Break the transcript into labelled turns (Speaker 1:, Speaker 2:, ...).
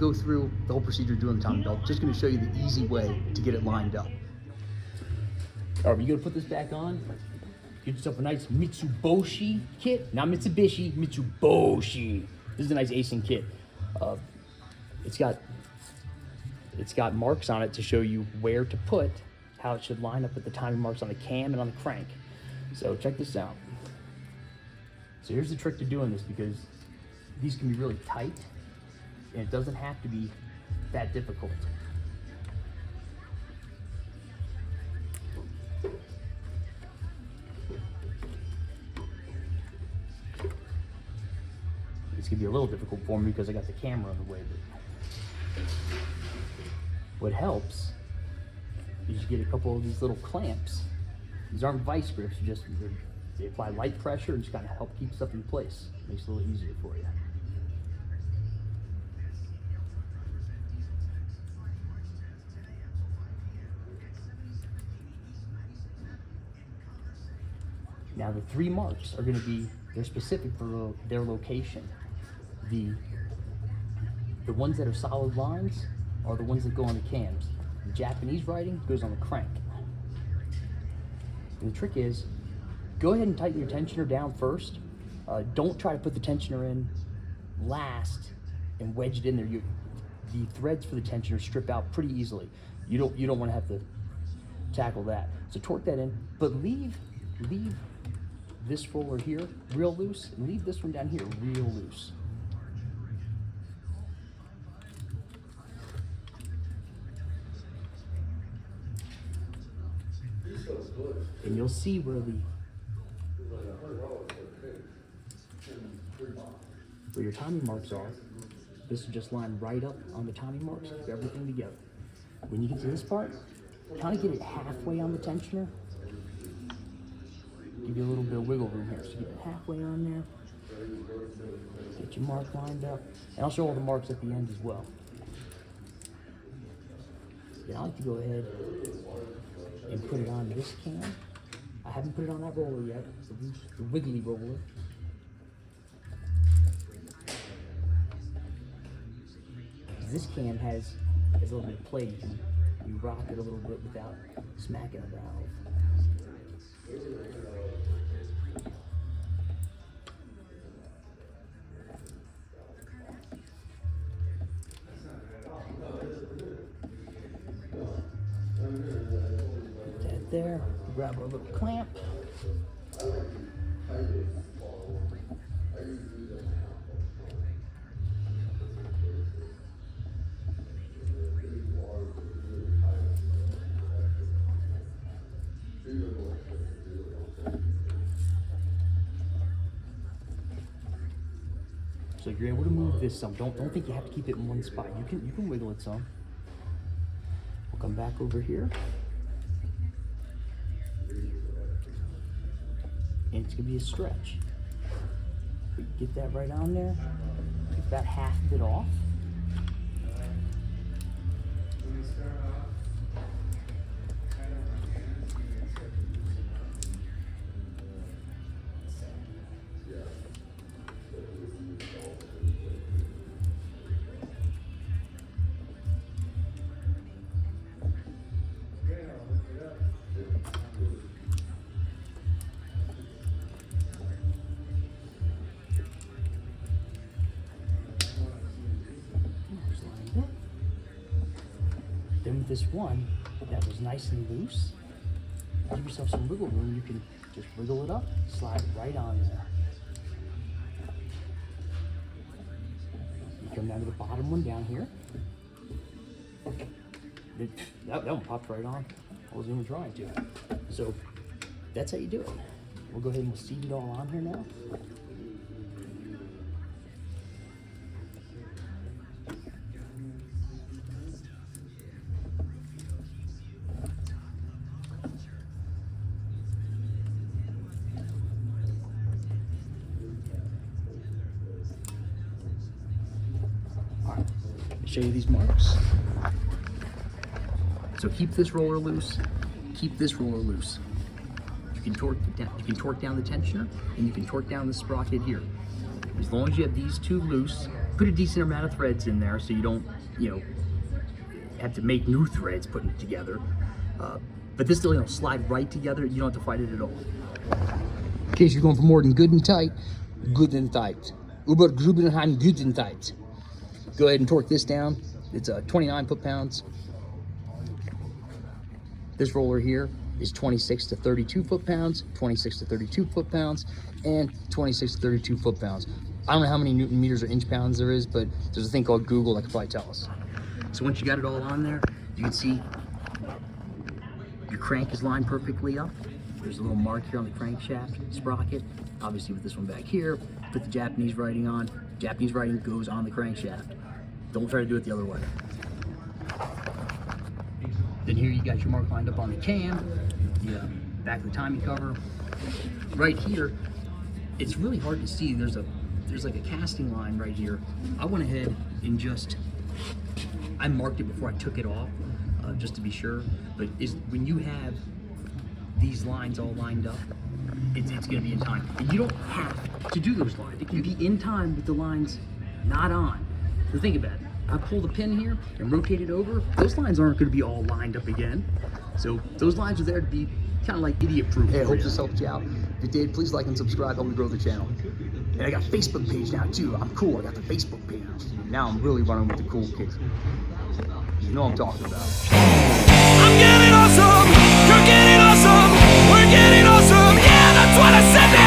Speaker 1: go through the whole procedure doing the timing belt. Just going to show you the easy way to get it lined up. All right, you're going to put this back on. Get yourself a nice Mitsubishi kit. Not Mitsubishi, Mitsubishi. This is a nice Acing kit. It's got marks on it to show you where to put, how it should line up with the timing marks on the cam and on the crank. So check this out. So here's the trick to doing this, because these can be really tight and it doesn't have to be that difficult. It's gonna be a little difficult for me because I got the camera in the way, but what helps is you get a couple of these little clamps. These aren't vice grips, they apply light pressure and just kind of help keep stuff in place. Makes it a little easier for you. Now the 3 marks are going to be, they're specific for their location. The ones that are solid lines are the ones that go on the cams. The Japanese writing goes on the crank. And the trick is, go ahead and tighten your tensioner down first. Don't try to put the tensioner in last and wedge it in there. The threads for the tensioner strip out pretty easily. You don't want to have to tackle that. So torque that in, but leave this roller here real loose, and leave this one down here real loose. And you'll see where your timing marks are. This will just line right up on the timing marks, keep everything together. When you get to this part, kind of get it halfway on the tensioner. Give you a little bit of wiggle room here. So get it halfway on there. Get your mark lined up. And I'll show all the marks at the end as well. Then I like to go ahead and put it on this cam. I haven't put it on that roller yet, the wiggly roller. This cam has a little bit of play. You rock it a little bit without smacking a valve. Put that there. Grab our little clamp. So you're able to move this some. Don't think you have to keep it in one spot. You can wiggle it some. We'll come back over here. And it's gonna be a stretch. Get that right on there. Get about half of it off. Then with this one that was nice and loose, give yourself some wiggle room. You can just wiggle it up, slide it right on there. You come down to the bottom one down here. That one popped right on. I wasn't even trying to. So that's how you do it. We'll go ahead and we'll seat it all on here now. Show you these marks. So keep this roller loose, keep this roller loose. You can torque down the tensioner, and you can torque down the sprocket here. As long as you have these two loose, put a decent amount of threads in there so you don't, you know, have to make new threads putting it together. But this still, you know, slide right together. You don't have to fight it at all. In case you're going for more than good and tight, good and tight. Über Grubenheim, good and tight. Go ahead and torque this down. It's 29 foot-pounds. This roller here is 26 to 32 foot-pounds, 26 to 32 foot-pounds, and 26 to 32 foot-pounds. I don't know how many Newton meters or inch pounds there is, but there's a thing called Google that can probably tell us. So once you got it all on there, you can see your crank is lined perfectly up. There's a little mark here on the crankshaft sprocket. Obviously with this one back here, put the Japanese writing on. Japanese writing goes on the crankshaft. Don't try to do it the other way. Then here you got your mark lined up on the cam, the back of the timing cover. Right here, it's really hard to see. There's like a casting line right here. I went ahead and I marked it before I took it off, just to be sure. But when you have these lines all lined up, it's gonna be in time. And you don't have to do those lines. It can be in time with the lines not on. So think about it. I pull the pin here and rotate it over. Those lines aren't gonna be all lined up again. So those lines are there to be kind of like idiot-proof. Hey, I hope this helped you out. If it did, please like and subscribe, help me grow the channel. And I got a Facebook page now too. I'm cool, I got the Facebook page. Now I'm really running with the cool kids. You know what I'm talking about.
Speaker 2: I'm getting awesome, you're getting awesome, we're getting awesome, yeah, that's what I said.